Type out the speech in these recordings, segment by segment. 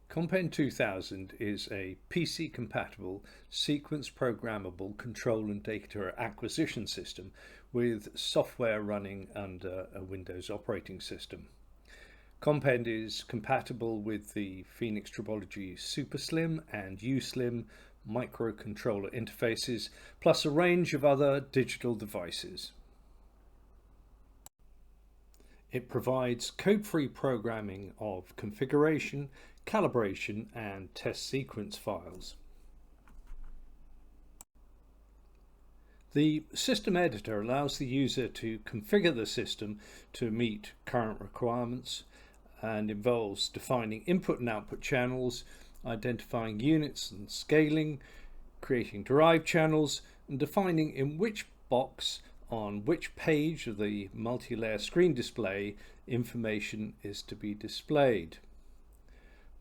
Compend 2000 is a PC-compatible, sequence-programmable control and data acquisition system with software running under a Windows operating system. Compend is compatible with the Phoenix Tribology SuperSlim and USlim microcontroller interfaces, plus a range of other digital devices. It provides code-free programming of configuration, calibration, and test sequence files. The system editor allows the user to configure the system to meet current requirements and involves defining input and output channels, identifying units and scaling, creating derived channels, and defining in which box on which page of the multi-layer screen display information is to be displayed.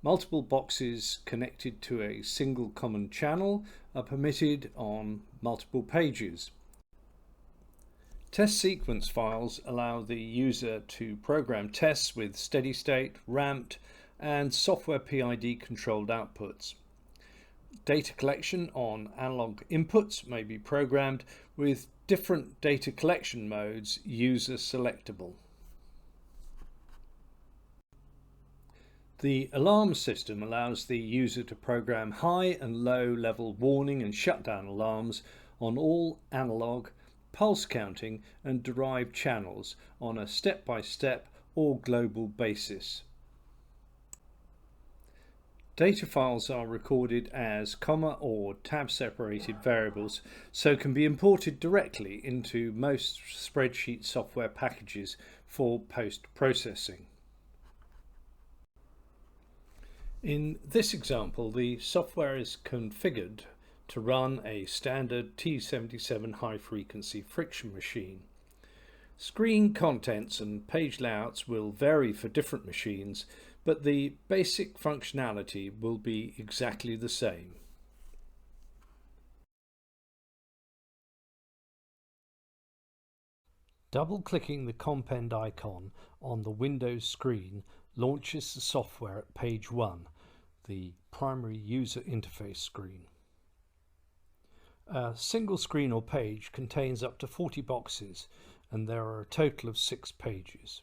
Multiple boxes connected to a single common channel are permitted on multiple pages. Test sequence files allow the user to program tests with steady state, ramped, and software PID controlled outputs. Data collection on analog inputs may be programmed with different data collection modes user selectable. The alarm system allows the user to program high and low level warning and shutdown alarms on all analog, pulse counting and derived channels on a step-by-step or global basis. Data files are recorded as comma or tab separated variables, so can be imported directly into most spreadsheet software packages for post-processing. In this example, the software is configured to run a standard T77 high-frequency friction machine. Screen contents and page layouts will vary for different machines, but the basic functionality will be exactly the same. Double-clicking the Compend icon on the Windows screen launches the software at page 1, the primary user interface screen. A single screen or page contains up to 40 boxes, and there are a total of 6 pages.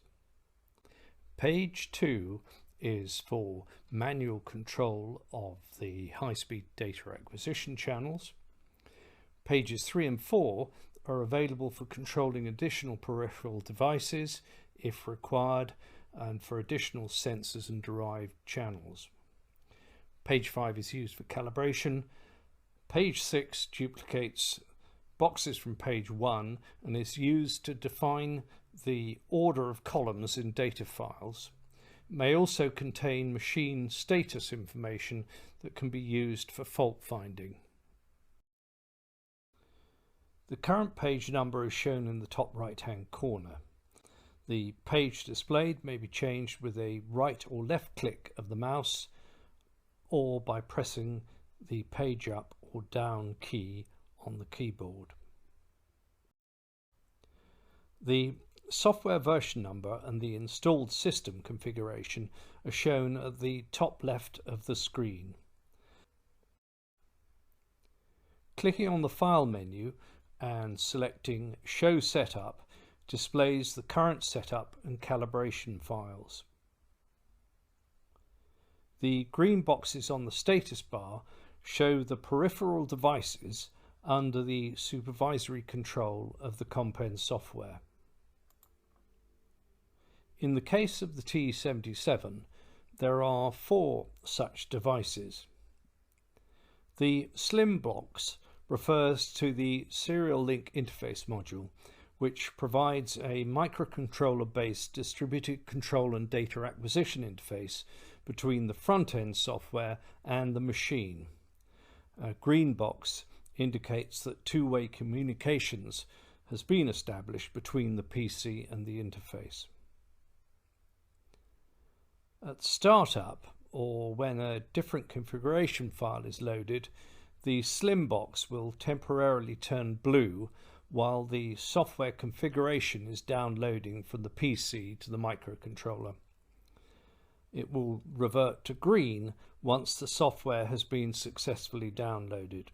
Page 2 is for manual control of the high-speed data acquisition channels. Pages 3 and 4 are available for controlling additional peripheral devices if required and for additional sensors and derived channels. Page 5 is used for calibration. Page 6 duplicates boxes from page 1 and is used to define the order of columns in data files. It may also contain machine status information that can be used for fault finding. The current page number is shown in the top right-hand corner. The page displayed may be changed with a right or left click of the mouse or by pressing the page up or down key on the keyboard. The software version number and the installed system configuration are shown at the top left of the screen. Clicking on the File menu and selecting Show Setup displays the current setup and calibration files. The green boxes on the status bar show the peripheral devices under the supervisory control of the Compend software. In the case of the T77, there are 4 such devices. The slim box refers to the Serial Link Interface module, which provides a microcontroller-based distributed control and data acquisition interface between the front-end software and the machine. A green box indicates that two-way communications has been established between the PC and the interface. At startup, or when a different configuration file is loaded, the slim box will temporarily turn blue while the software configuration is downloading from the PC to the microcontroller. it will revert to green once the software has been successfully downloaded.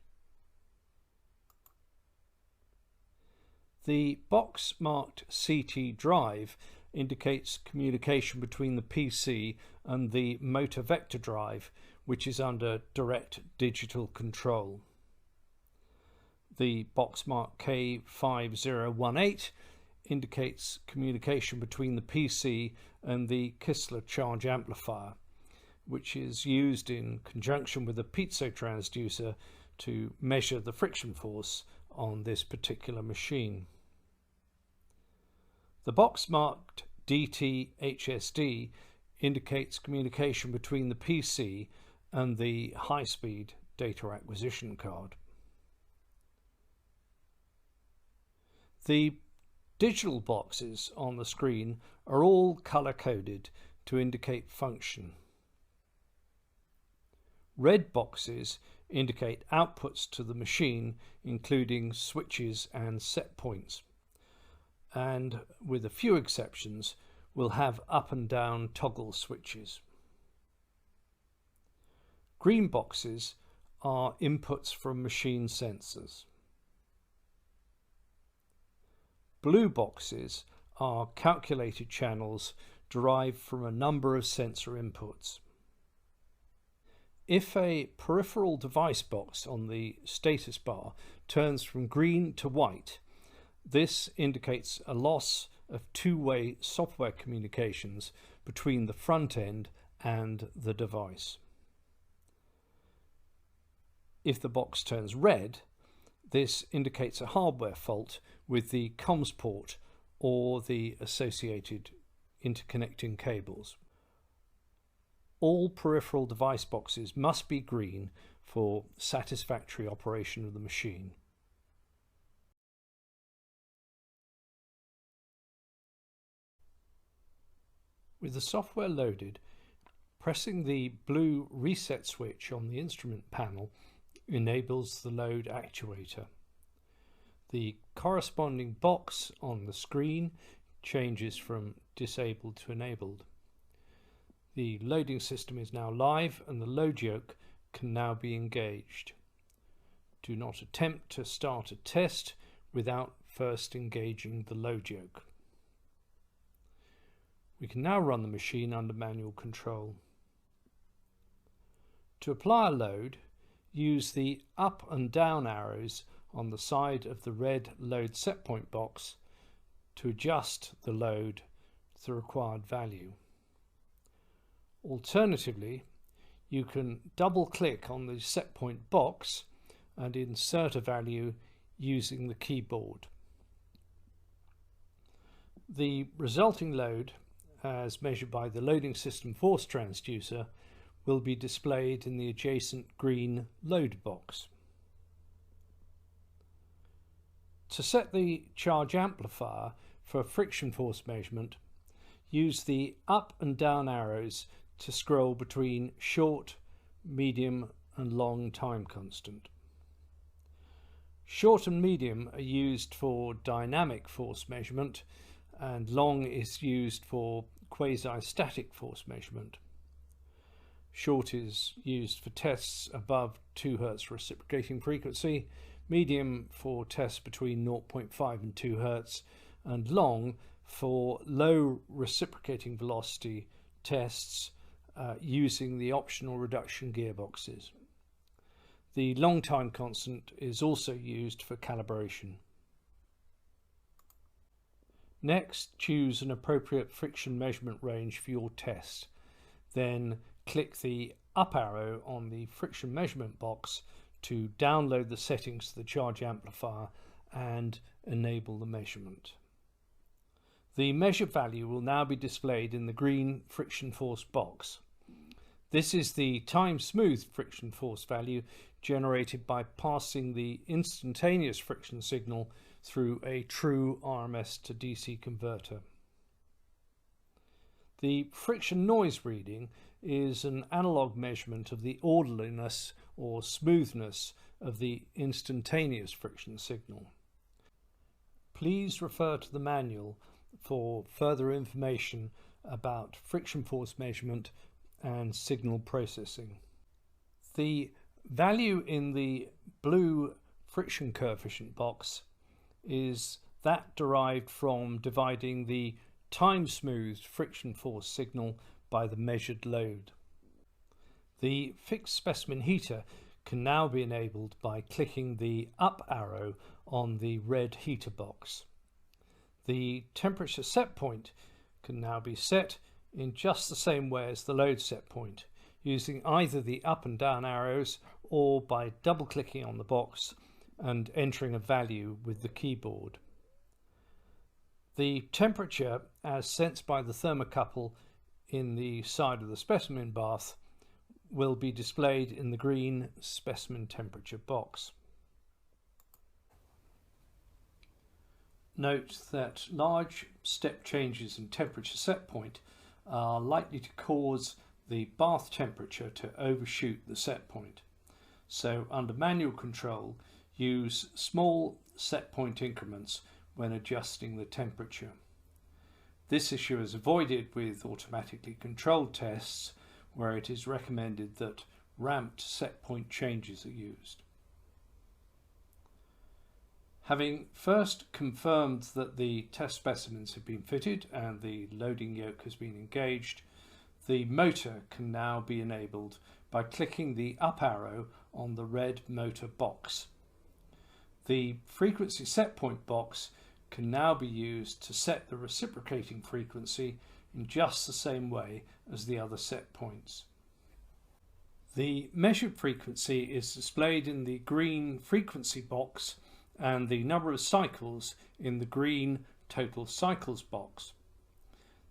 The box marked CT drive indicates communication between the PC and the motor vector drive, which is under direct digital control. The box marked K5018 indicates communication between the PC and the Kistler charge amplifier, which is used in conjunction with a piezo transducer to measure the friction force on this particular machine. The box marked DT-HSD indicates communication between the PC and the high-speed data acquisition card. The digital boxes on the screen are all color-coded to indicate function. Red boxes indicate outputs to the machine, including switches and set points, and with a few exceptions will have up and down toggle switches. Green boxes are inputs from machine sensors. Blue boxes are calculated channels derived from a number of sensor inputs. If a peripheral device box on the status bar turns from green to white, this indicates a loss of two-way software communications between the front end and the device. If the box turns red, this indicates a hardware fault with the comms port or the associated interconnecting cables. All peripheral device boxes must be green for satisfactory operation of the machine. With the software loaded, pressing the blue reset switch on the instrument panel enables the load actuator. The corresponding box on the screen changes from disabled to enabled. The loading system is now live and the load yoke can now be engaged. Do not attempt to start a test without first engaging the load yoke. We can now run the machine under manual control. To apply a load, use the up and down arrows on the side of the red load set point box to adjust the load to the required value. Alternatively, you can double click on the set point box and insert a value using the keyboard. The resulting load, as measured by the loading system force transducer, will be displayed in the adjacent green load box. To set the charge amplifier for friction force measurement, use the up and down arrows to scroll between short, medium and long time constant. Short and medium are used for dynamic force measurement, and long is used for quasi-static force measurement. Short is used for tests above 2 Hz reciprocating frequency, medium for tests between 0.5 and 2 Hz, and long for low reciprocating velocity tests using the optional reduction gearboxes. The long time constant is also used for calibration. Next, choose an appropriate friction measurement range for your test. Then click the up arrow on the friction measurement box to download the settings to the charge amplifier and enable the measurement. The measured value will now be displayed in the green friction force box. This is the time smooth friction force value generated by passing the instantaneous friction signal through a true RMS to DC converter. The friction noise reading is an analog measurement of the orderliness or smoothness of the instantaneous friction signal. Please refer to the manual for further information about friction force measurement and signal processing. The value in the blue friction coefficient box is that derived from dividing the time-smoothed friction force signal by the measured load. The fixed specimen heater can now be enabled by clicking the up arrow on the red heater box. The temperature set point can now be set in just the same way as the load set point, using either the up and down arrows or by double-clicking on the box and entering a value with the keyboard. The temperature, as sensed by the thermocouple in the side of the specimen bath, will be displayed in the green specimen temperature box. Note that large step changes in temperature set point are likely to cause the bath temperature to overshoot the set point. So under manual control, use small set point increments when adjusting the temperature. This issue is avoided with automatically controlled tests, where it is recommended that ramped set point changes are used. Having first confirmed that the test specimens have been fitted and the loading yoke has been engaged, the motor can now be enabled by clicking the up arrow on the red motor box. The frequency set point box can now be used to set the reciprocating frequency in just the same way as the other set points. The measured frequency is displayed in the green frequency box and the number of cycles in the green total cycles box.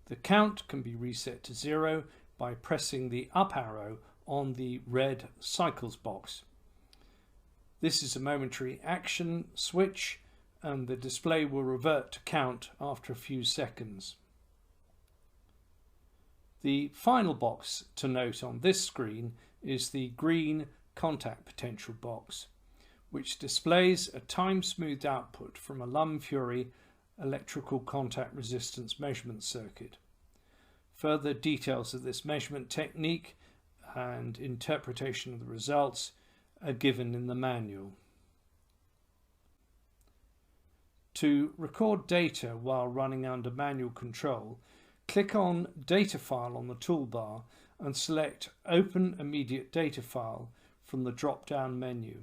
The count can be reset to 0 by pressing the up arrow on the red cycles box. This is a momentary action switch, and the display will revert to count after a few seconds. The final box to note on this screen is the green contact potential box, which displays a time-smoothed output from a Lum-Fury electrical contact resistance measurement circuit. Further details of this measurement technique and interpretation of the results are given in the manual. To record data while running under manual control, click on Data File on the toolbar and select Open Immediate Data File from the drop-down menu.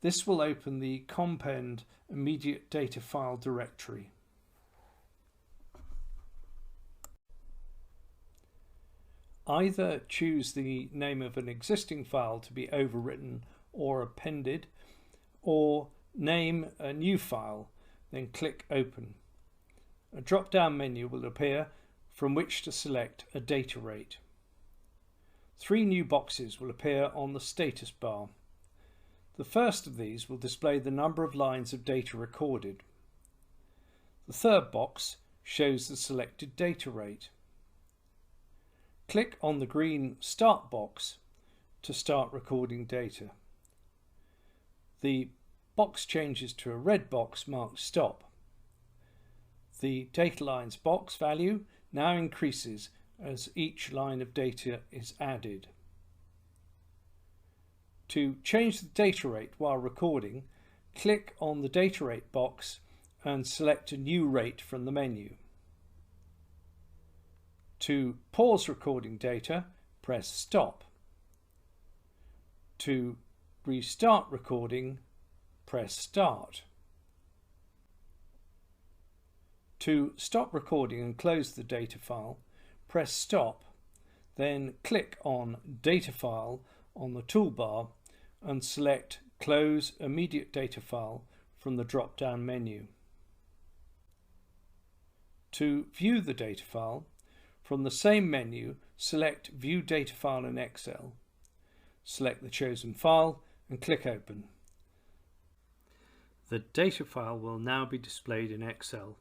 This will open the Compend Immediate Data File directory. Either choose the name of an existing file to be overwritten or appended, or name a new file, then click Open. A drop-down menu will appear from which to select a data rate. 3 new boxes will appear on the status bar. The first of these will display the number of lines of data recorded. The third box shows the selected data rate. Click on the green Start box to start recording data. The box changes to a red box marked Stop. The data lines box value now increases as each line of data is added. To change the data rate while recording, click on the data rate box and select a new rate from the menu. To pause recording data, press Stop. To restart recording, press Start. To stop recording and close the data file, press Stop, then click on Data File on the toolbar and select Close Immediate Data File from the drop-down menu. To view the data file, from the same menu, select View Data File in Excel. Select the chosen file and click Open. The data file will now be displayed in Excel.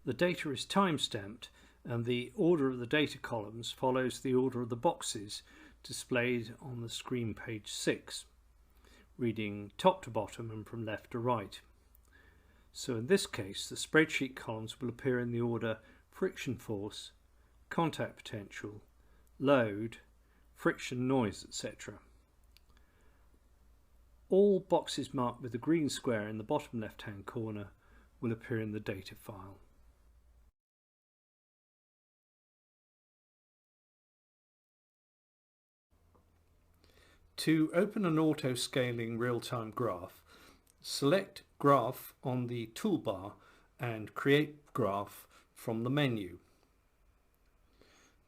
The data is time-stamped and the order of the data columns follows the order of the boxes displayed on the screen page 6, reading top to bottom and from left to right. So in this case, the spreadsheet columns will appear in the order friction force, contact potential, load, friction, noise, etc. All boxes marked with a green square in the bottom left-hand corner will appear in the data file. To open an auto-scaling real-time graph, select Graph on the toolbar and Create Graph from the menu.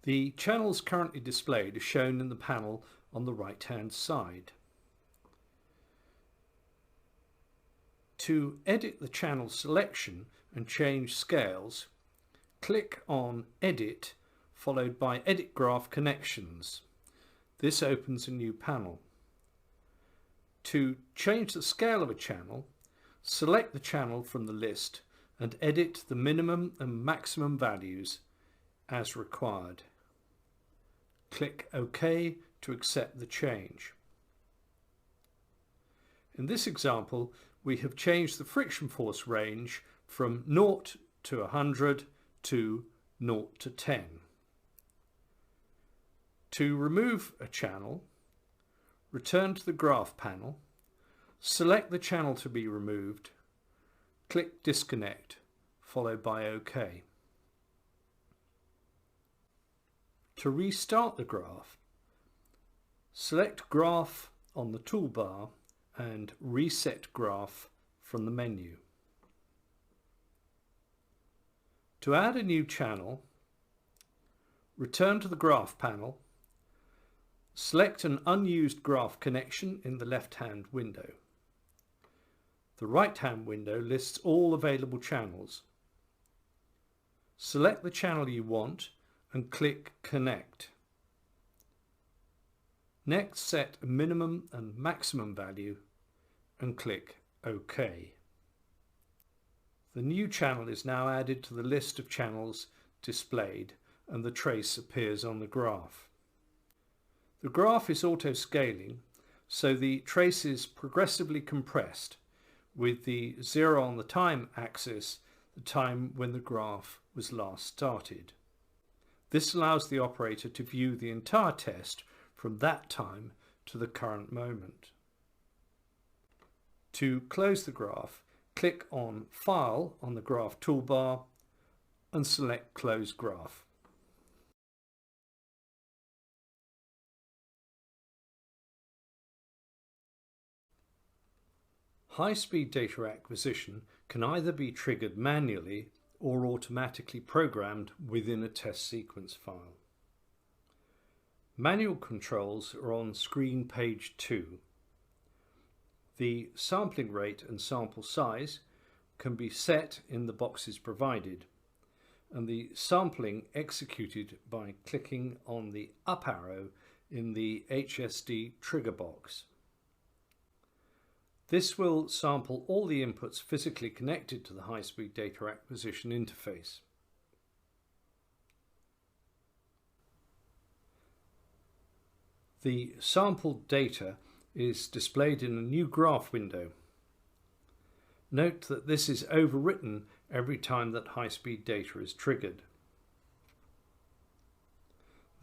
The channels currently displayed are shown in the panel on the right-hand side. To edit the channel selection and change scales, click on Edit followed by Edit Graph Connections. This opens a new panel. To change the scale of a channel, select the channel from the list and edit the minimum and maximum values as required. Click OK to accept the change. In this example, we have changed the friction force range from 0 to 100 to 0 to 10. To remove a channel, return to the graph panel, select the channel to be removed, click Disconnect, followed by OK. To restart the graph, select Graph on the toolbar and Reset Graph from the menu. To add a new channel, return to the graph panel, select an unused graph connection in the left-hand window. The right-hand window lists all available channels. Select the channel you want and click Connect. Next, set a minimum and maximum value and click OK. The new channel is now added to the list of channels displayed and the trace appears on the graph. The graph is auto-scaling, so the trace is progressively compressed, with the 0 on the time axis, the time when the graph was last started. This allows the operator to view the entire test from that time to the current moment. To close the graph, click on File on the graph toolbar and select Close Graph. High-speed data acquisition can either be triggered manually or automatically programmed within a test sequence file. Manual controls are on screen page 2. The sampling rate and sample size can be set in the boxes provided, and the sampling executed by clicking on the up arrow in the HSD trigger box. This will sample all the inputs physically connected to the high-speed data acquisition interface. The sampled data is displayed in a new graph window. Note that this is overwritten every time that high-speed data is triggered.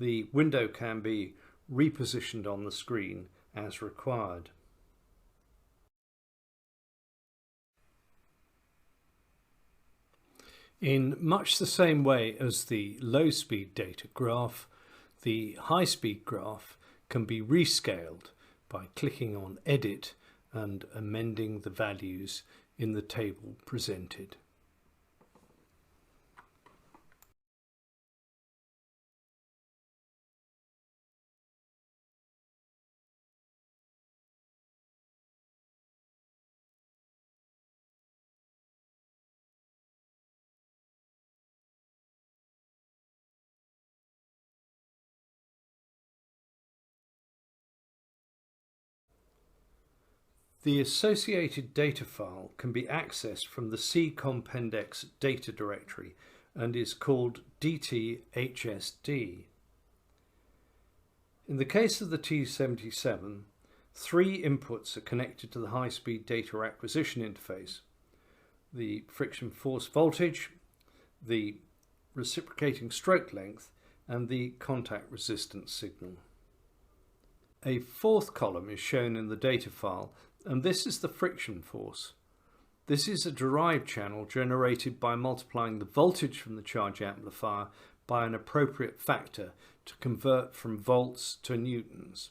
The window can be repositioned on the screen as required. In much the same way as the low-speed data graph, the high-speed graph can be rescaled by clicking on Edit and amending the values in the table presented. The associated data file can be accessed from the C Compend-X data directory and is called DT-HSD. In the case of the T77, 3 inputs are connected to the high-speed data acquisition interface: the friction force voltage, the reciprocating stroke length, and the contact resistance signal. A fourth column is shown in the data file, and this is the friction force. This is a derived channel generated by multiplying the voltage from the charge amplifier by an appropriate factor to convert from volts to newtons.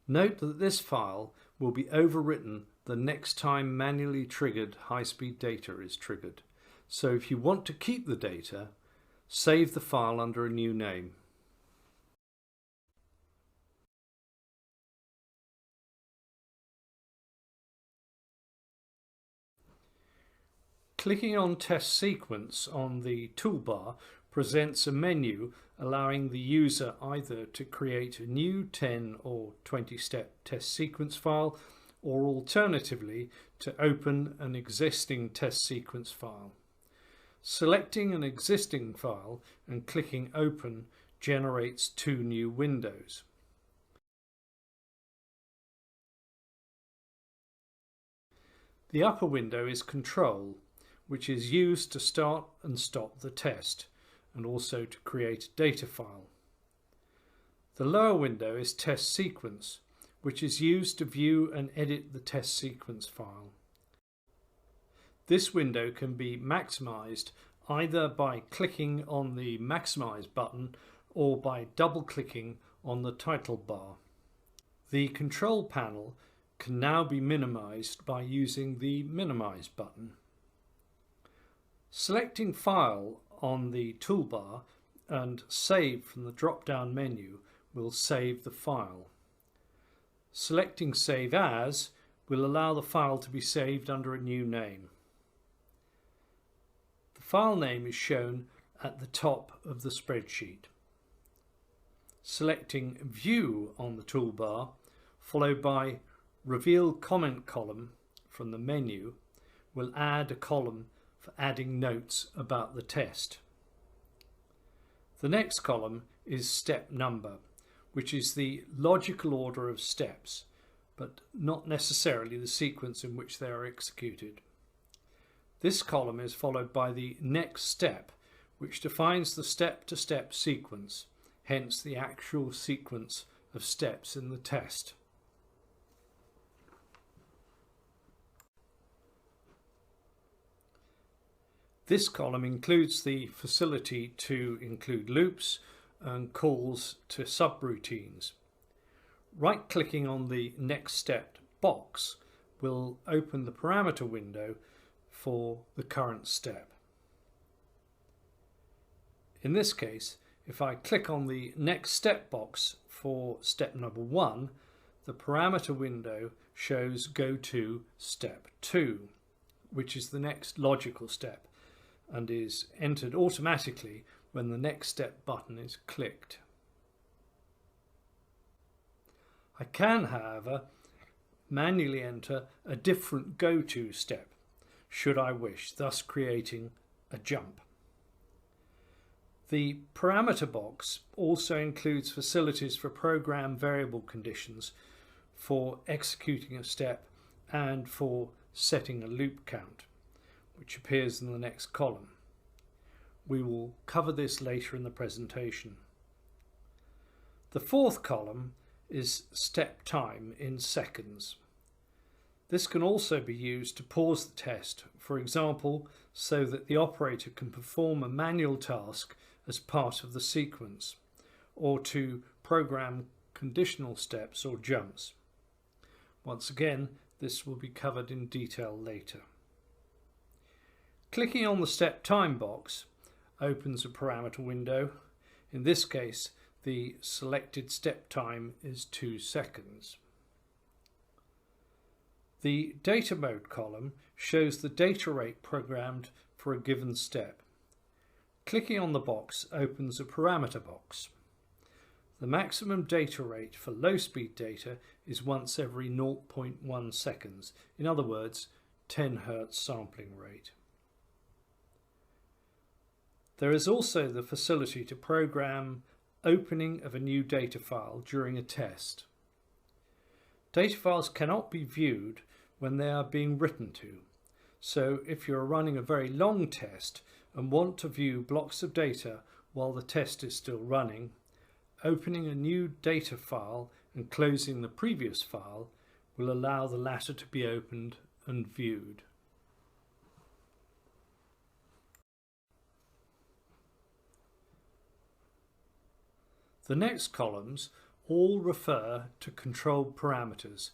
Note that this file will be overwritten the next time manually triggered high-speed data is triggered. So if you want to keep the data, save the file under a new name. Clicking on Test Sequence on the toolbar presents a menu allowing the user either to create a new 10 or 20-step test sequence file, or alternatively to open an existing test sequence file. Selecting an existing file and clicking Open generates two new windows. The upper window is Control, which is used to start and stop the test, and also to create a data file. The lower window is Test Sequence, which is used to view and edit the test sequence file. This window can be maximized either by clicking on the Maximize button or by double-clicking on the title bar. The control panel can now be minimized by using the Minimize button. Selecting File on the toolbar and Save from the drop-down menu will save the file. Selecting Save As will allow the file to be saved under a new name. The file name is shown at the top of the spreadsheet. Selecting View on the toolbar, followed by Reveal Comment column from the menu, will add a column for adding notes about the test. The next column is Step Number, which is the logical order of steps, but not necessarily the sequence in which they are executed. This column is followed by the Next Step, which defines the step-to-step sequence, hence the actual sequence of steps in the test. This column includes the facility to include loops and calls to subroutines. Right-clicking on the Next Step box will open the parameter window for the current step. In this case, if I click on the Next Step box for step number 1, the parameter window shows Go to Step 2, which is the next logical step, and is entered automatically when the Next Step button is clicked. I can, however, manually enter a different go-to step, should I wish, thus creating a jump. The parameter box also includes facilities for program variable conditions, for executing a step, and for setting a loop count, which appears in the next column. We will cover this later in the presentation. The fourth column is step time in seconds. This can also be used to pause the test, for example, so that the operator can perform a manual task as part of the sequence, or to program conditional steps or jumps. Once again, this will be covered in detail later. Clicking on the Step Time box opens a parameter window. In this case, the selected step time is 2 seconds. The Data Mode column shows the data rate programmed for a given step. Clicking on the box opens a parameter box. The maximum data rate for low-speed data is once every 0.1 seconds, in other words, 10 Hz sampling rate. There is also the facility to program opening of a new data file during a test. Data files cannot be viewed when they are being written to, so if you are running a very long test and want to view blocks of data while the test is still running, opening a new data file and closing the previous file will allow the latter to be opened and viewed. The next columns all refer to control parameters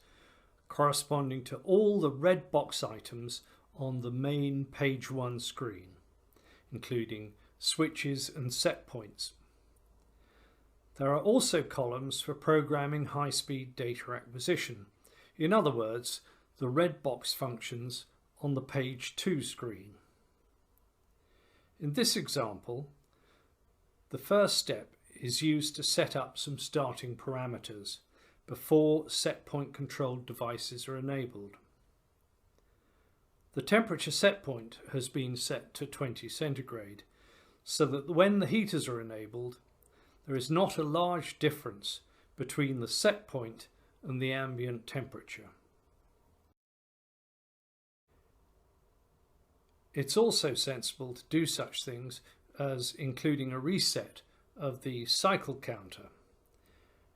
corresponding to all the red box items on the main page 1 screen, including switches and set points. There are also columns for programming high-speed data acquisition, in other words, the red box functions on the page 2 screen. In this example, the first step is used to set up some starting parameters before set point controlled devices are enabled. The temperature set point has been set to 20 centigrade so that when the heaters are enabled, there is not a large difference between the set point and the ambient temperature. It's also sensible to do such things as including a reset of the cycle counter.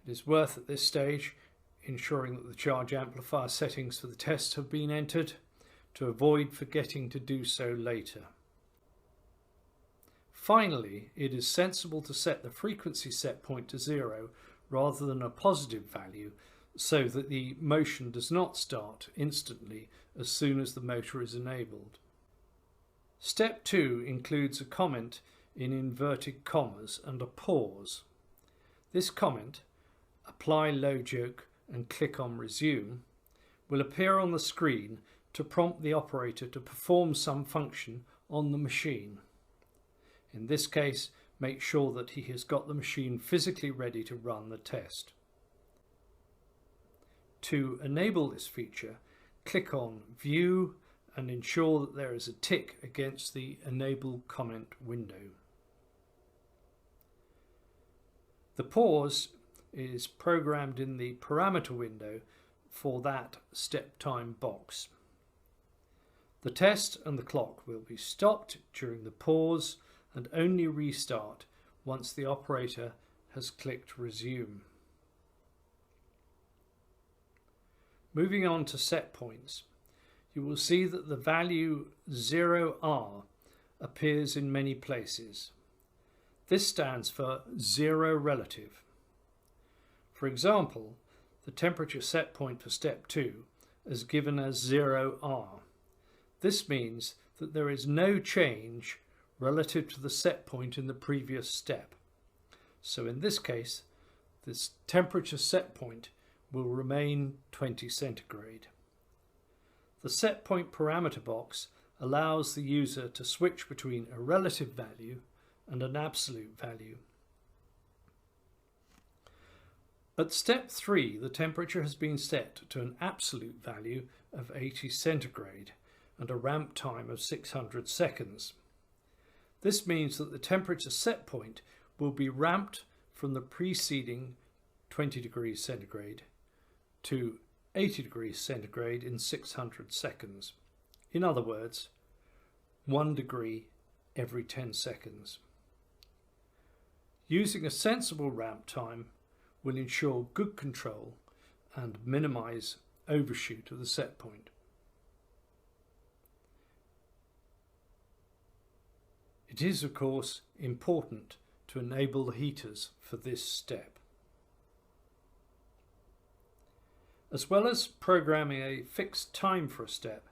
It is worth at this stage ensuring that the charge amplifier settings for the test have been entered to avoid forgetting to do so later. Finally, it is sensible to set the frequency set point to 0 rather than a positive value so that the motion does not start instantly as soon as the motor is enabled. Step 2 includes a comment in inverted commas and a pause. This comment, apply low joke and click on resume, will appear on the screen to prompt the operator to perform some function on the machine. In this case, make sure that he has got the machine physically ready to run the test. To enable this feature, click on View and ensure that there is a tick against the Enable comment window. The pause is programmed in the parameter window for that step time box. The test and the clock will be stopped during the pause and only restart once the operator has clicked resume. Moving on to set points, you will see that the value 0R appears in many places. This stands for zero relative. For example, the temperature set point for step 2 is given as 0R. This means that there is no change relative to the set point in the previous step. So in this case, this temperature set point will remain 20 centigrade. The set point parameter box allows the user to switch between a relative value and an absolute value. At step 3, the temperature has been set to an absolute value of 80 centigrade and a ramp time of 600 seconds. This means that the temperature set point will be ramped from the preceding 20 degrees centigrade to 80 degrees centigrade in 600 seconds. In other words, 1 degree every 10 seconds. Using a sensible ramp time will ensure good control and minimize overshoot of the set point. It is, of course, important to enable the heaters for this step. As well as programming a fixed time for a step,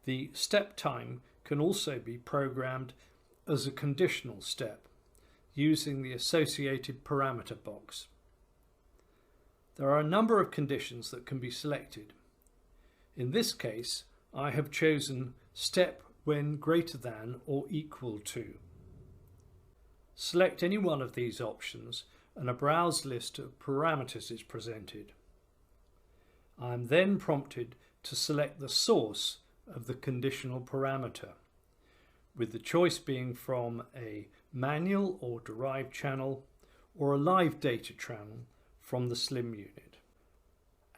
the step time can also be programmed as a conditional step using the associated parameter box. There are a number of conditions that can be selected. In this case, I have chosen step when greater than or equal to. Select any one of these options and a browse list of parameters is presented. I am then prompted to select the source of the conditional parameter, with the choice being from a manual or derived channel or a live data channel from the SLIM unit.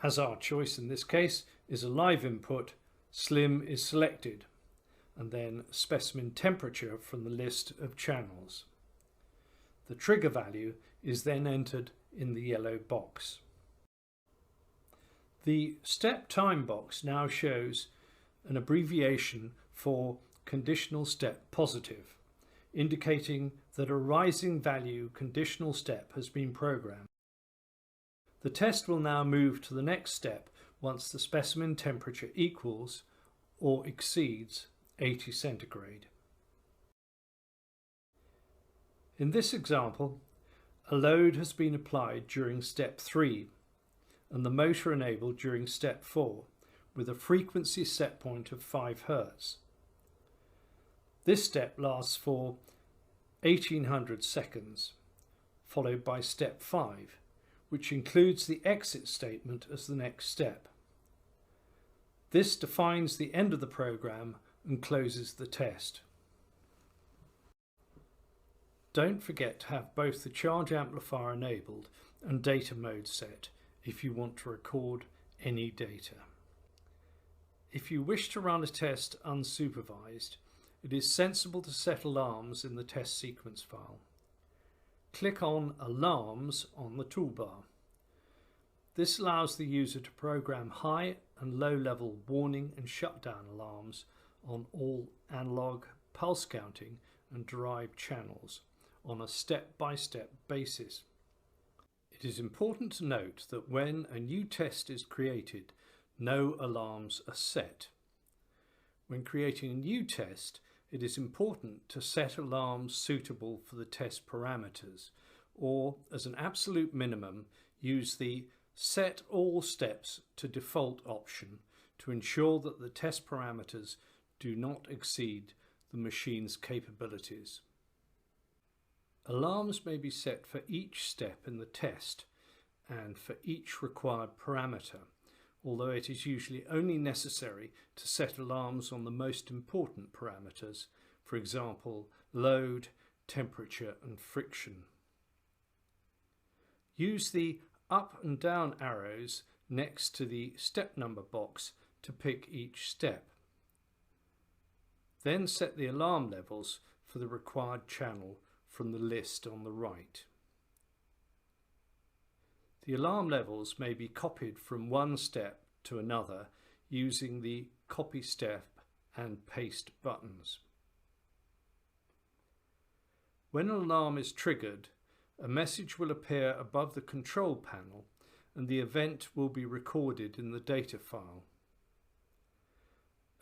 As our choice in this case is a live input, SLIM is selected, and then specimen temperature from the list of channels. The trigger value is then entered in the yellow box. The step time box now shows an abbreviation for conditional step positive, indicating that a rising value conditional step has been programmed. The test will now move to the next step once the specimen temperature equals or exceeds 80 centigrade. In this example, a load has been applied during step 3 and the motor enabled during step 4 with a frequency set point of 5 Hz. This step lasts for 1800 seconds, followed by step 5, which includes the exit statement as the next step. This defines the end of the program and closes the test. Don't forget to have both the charge amplifier enabled and data mode set if you want to record any data. If you wish to run a test unsupervised, it is sensible to set alarms in the test sequence file. Click on Alarms on the toolbar. This allows the user to program high and low level warning and shutdown alarms on all analog, pulse counting and derived channels on a step-by-step basis. It is important to note that when a new test is created, no alarms are set. When creating a new test, it is important to set alarms suitable for the test parameters, or as an absolute minimum, use the Set All Steps to Default option to ensure that the test parameters do not exceed the machine's capabilities. Alarms may be set for each step in the test and for each required parameter, although it is usually only necessary to set alarms on the most important parameters, for example, load, temperature and friction. Use the up and down arrows next to the step number box to pick each step. Then set the alarm levels for the required channel from the list on the right. The alarm levels may be copied from one step to another using the copy step and paste buttons. When an alarm is triggered, a message will appear above the control panel and the event will be recorded in the data file.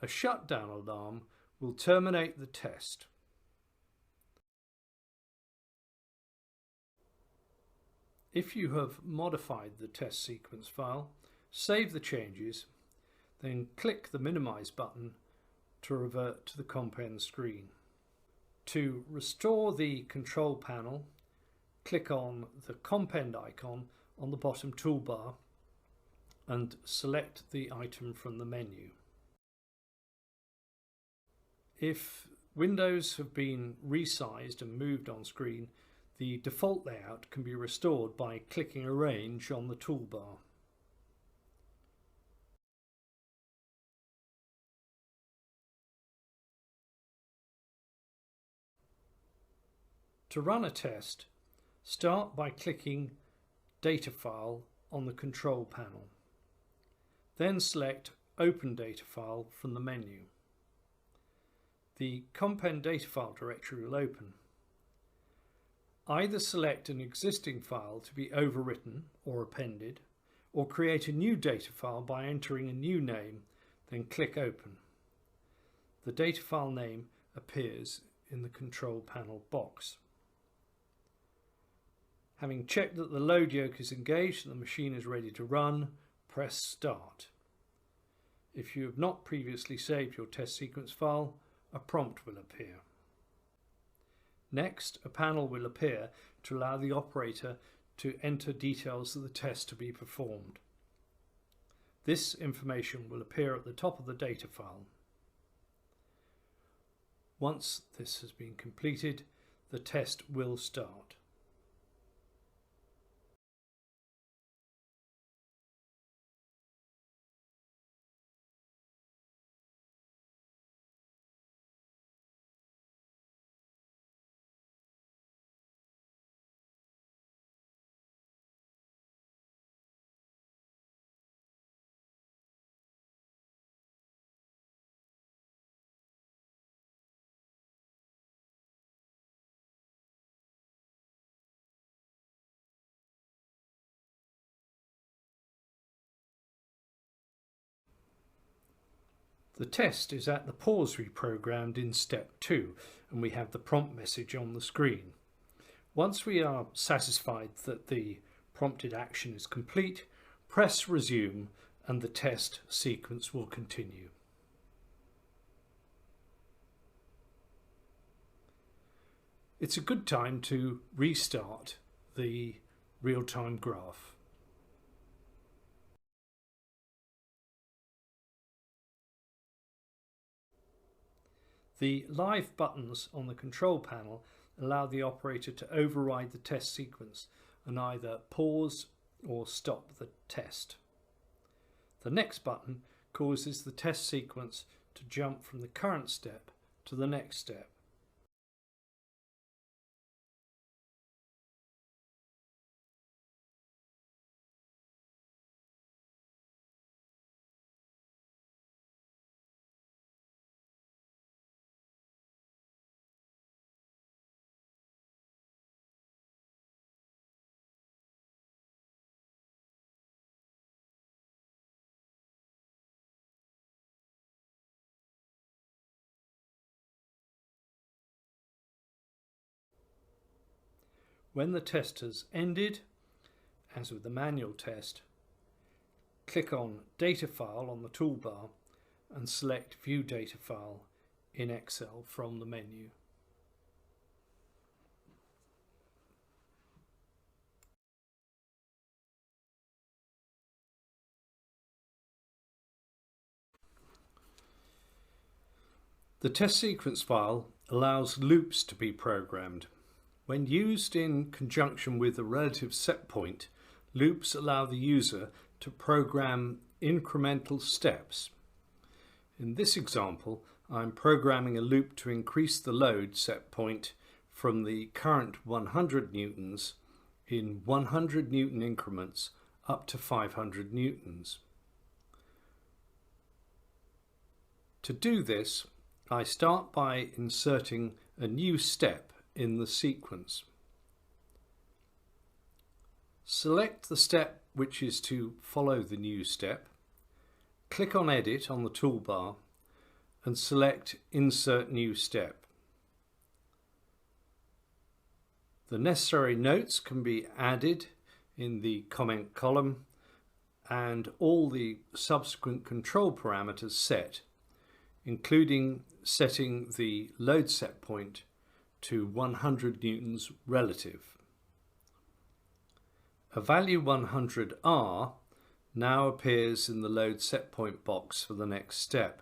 A shutdown alarm will terminate the test. If you have modified the test sequence file, save the changes, then click the Minimize button to revert to the Compend screen. To restore the control panel, click on the Compend icon on the bottom toolbar and select the item from the menu. If windows have been resized and moved on screen, the default layout can be restored by clicking Arrange on the toolbar. To run a test, start by clicking Data File on the control panel. Then select Open Data File from the menu. The Compend data file directory will open. Either select an existing file to be overwritten or appended, or create a new data file by entering a new name, then click Open. The data file name appears in the control panel box. Having checked that the load yoke is engaged and the machine is ready to run, press Start. If you have not previously saved your test sequence file, a prompt will appear. Next, a panel will appear to allow the operator to enter details of the test to be performed. This information will appear at the top of the data file. Once this has been completed, the test will start. The test is at the pause we programmed in step 2, and we have the prompt message on the screen. Once we are satisfied that the prompted action is complete, press resume and the test sequence will continue. It's a good time to restart the real-time graph. The live buttons on the control panel allow the operator to override the test sequence and either pause or stop the test. The next button causes the test sequence to jump from the current step to the next step. When the test has ended, as with the manual test, click on Data File on the toolbar and select View Data File in Excel from the menu. The test sequence file allows loops to be programmed. When used in conjunction with a relative set point, loops allow the user to program incremental steps. In this example, I'm programming a loop to increase the load set point from the current 100 newtons in 100 newton increments up to 500 newtons. To do this, I start by inserting a new step in the sequence. Select the step which is to follow the new step, click on Edit on the toolbar and select Insert New Step. The necessary notes can be added in the comment column and all the subsequent control parameters set, including setting the load set point to 100 newtons relative. A value 100R now appears in the load set point box for the next step.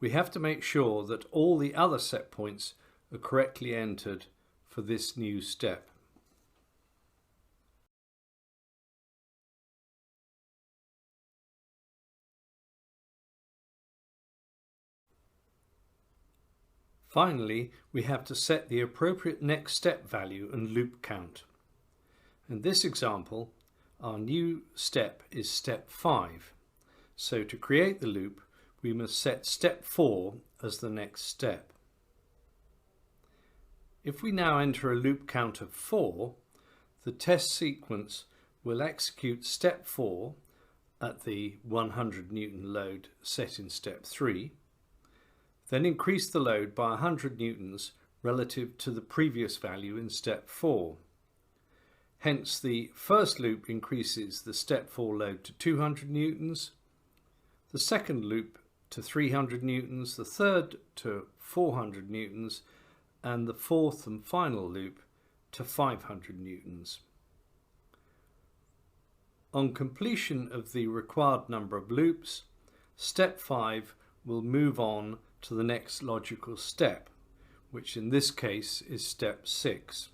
We have to make sure that all the other set points are correctly entered for this new step. Finally, we have to set the appropriate next step value and loop count. In this example, our new step is step 5. So to create the loop, we must set step 4 as the next step. If we now enter a loop count of 4, the test sequence will execute step 4 at the 100 newton load set in step 3, then increase the load by 100 newtons relative to the previous value in step 4. Hence, the first loop increases the step 4 load to 200 newtons, the second loop to 300 newtons, the third to 400 newtons, and the fourth and final loop to 500 newtons. On completion of the required number of loops, step 5 will move on to the next logical step, which in this case is step 6.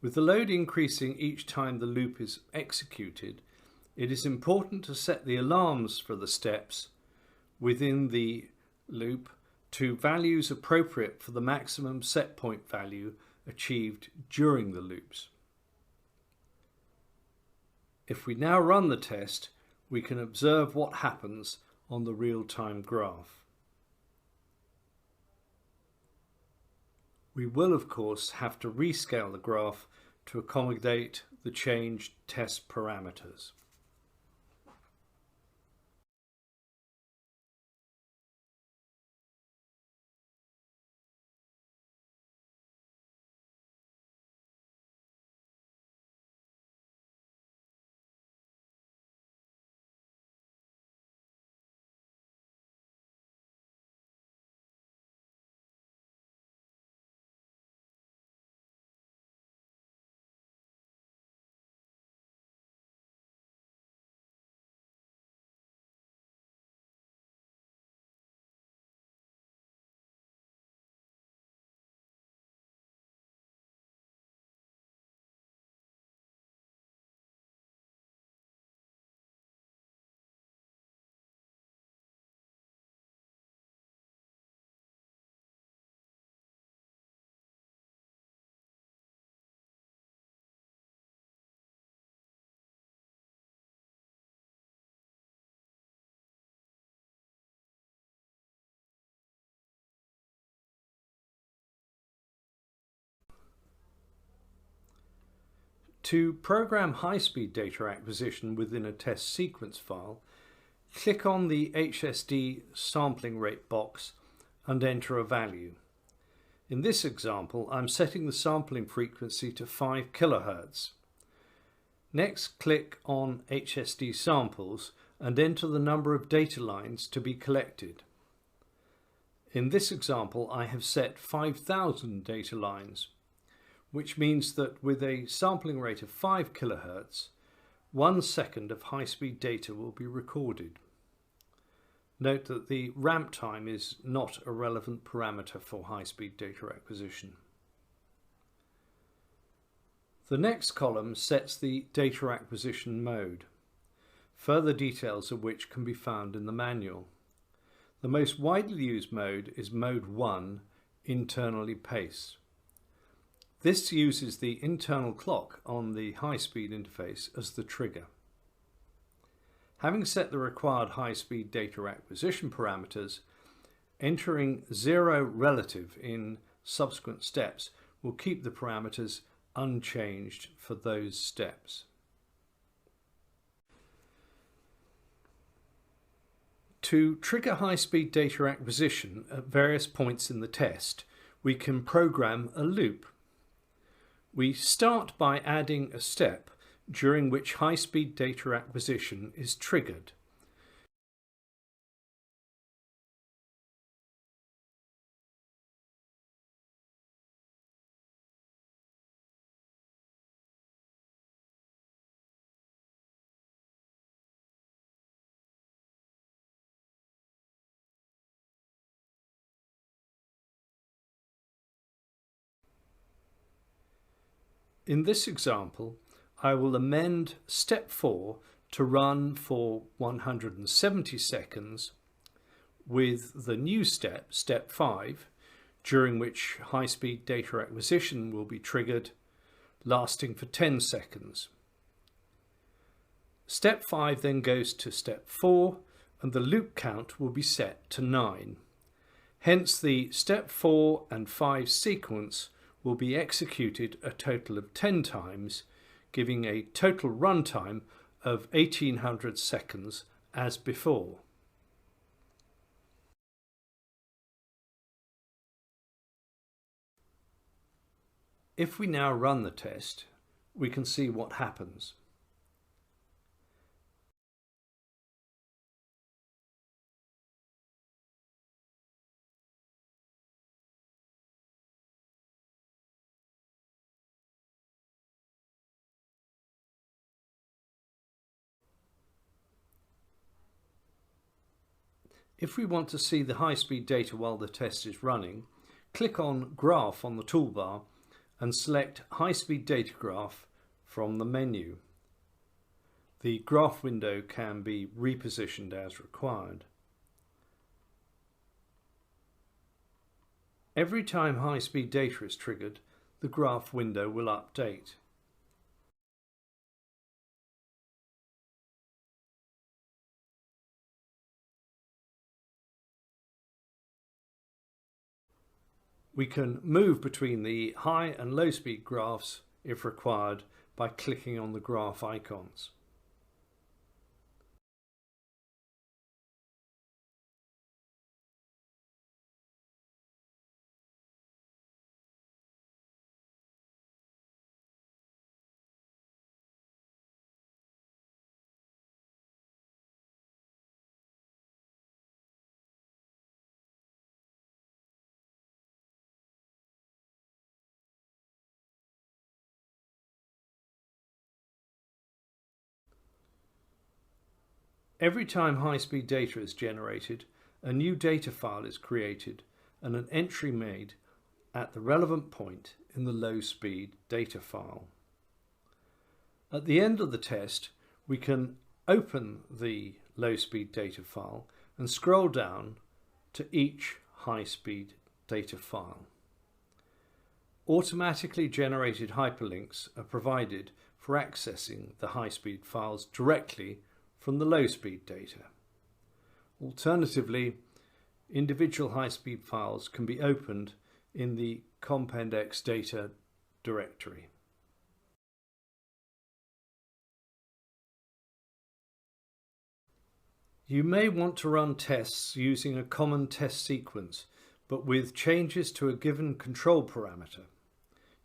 With the load increasing each time the loop is executed, it is important to set the alarms for the steps within the loop to values appropriate for the maximum set point value achieved during the loops. If we now run the test, we can observe what happens on the real-time graph. We will, of course, have to rescale the graph to accommodate the changed test parameters. To program high-speed data acquisition within a test sequence file, click on the HSD sampling rate box and enter a value. In this example, I'm setting the sampling frequency to 5 kHz. Next, click on HSD samples and enter the number of data lines to be collected. In this example, I have set 5,000 data lines, which means that with a sampling rate of 5 kHz, 1 second of high-speed data will be recorded. Note that the ramp time is not a relevant parameter for high-speed data acquisition. The next column sets the data acquisition mode, further details of which can be found in the manual. The most widely used mode is Mode 1, Internally Pace. This uses the internal clock on the high-speed interface as the trigger. Having set the required high-speed data acquisition parameters, entering 0 relative in subsequent steps will keep the parameters unchanged for those steps. To trigger high-speed data acquisition at various points in the test, we can program a loop. We start by adding a step during which high-speed data acquisition is triggered. In this example, I will amend step 4 to run for 170 seconds with the new step, step 5, during which high-speed data acquisition will be triggered, lasting for 10 seconds. Step 5 then goes to step 4 and the loop count will be set to 9. Hence the step 4 and 5 sequence will be executed a total of 10 times, giving a total runtime of 1800 seconds as before. If we now run the test, we can see what happens. If we want to see the high-speed data while the test is running, click on Graph on the toolbar and select High-Speed Data Graph from the menu. The graph window can be repositioned as required. Every time high-speed data is triggered, the graph window will update. We can move between the high and low speed graphs if required by clicking on the graph icons. Every time high-speed data is generated, a new data file is created and an entry made at the relevant point in the low-speed data file. At the end of the test, we can open the low-speed data file and scroll down to each high-speed data file. Automatically generated hyperlinks are provided for accessing the high-speed files directly from the low-speed data. Alternatively, individual high-speed files can be opened in the Compend X data directory. You may want to run tests using a common test sequence, but with changes to a given control parameter.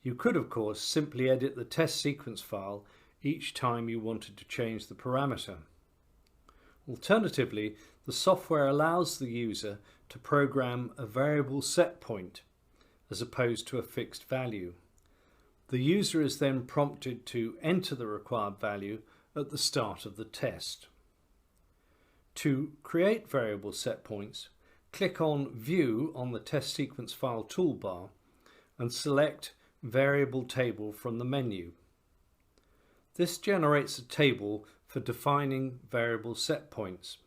You could, of course, simply edit the test sequence file each time you wanted to change the parameter. Alternatively, the software allows the user to program a variable set point as opposed to a fixed value. The user is then prompted to enter the required value at the start of the test. To create variable set points, click on View on the test sequence file toolbar and select Variable Table from the menu. This generates a table for defining variable set points.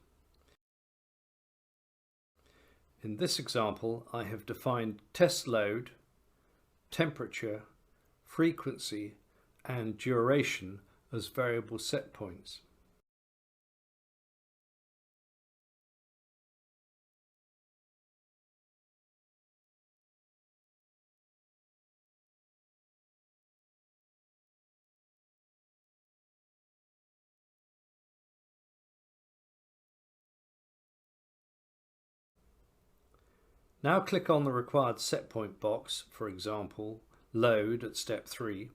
In this example, I have defined test load, temperature, frequency, and duration as variable set points. Now click on the required set point box, for example, load at step 3.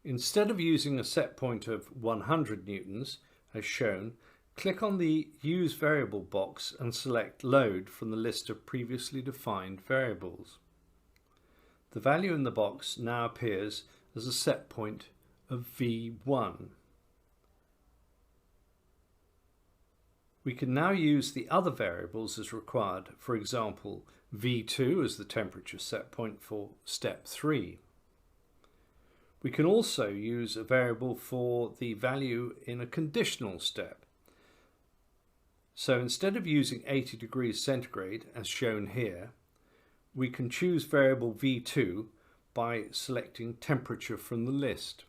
Instead of using a set point of 100 newtons, as shown, click on the Use Variable box and select Load from the list of previously defined variables. The value in the box now appears as a set point of V1. We can now use the other variables as required, for example, V2 as the temperature set point for step 3. We can also use a variable for the value in a conditional step. So instead of using 80 degrees centigrade as shown here, we can choose variable V2 by selecting temperature from the list.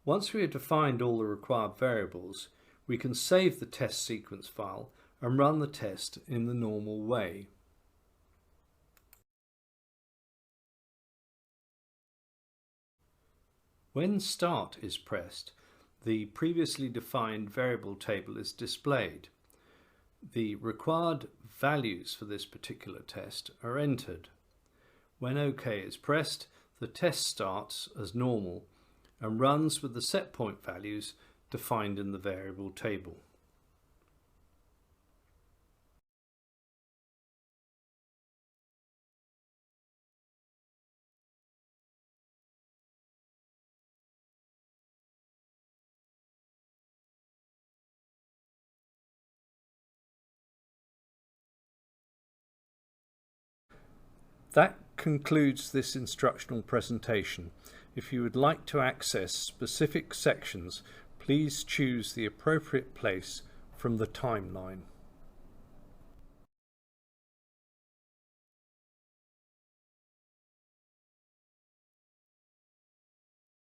Once we have defined all the required variables, we can save the test sequence file and run the test in the normal way. When Start is pressed, the previously defined variable table is displayed. The required values for this particular test are entered. When OK is pressed, the test starts as normal and runs with the set point values defined in the variable table. That concludes this instructional presentation. If you would like to access specific sections, please choose the appropriate place from the timeline.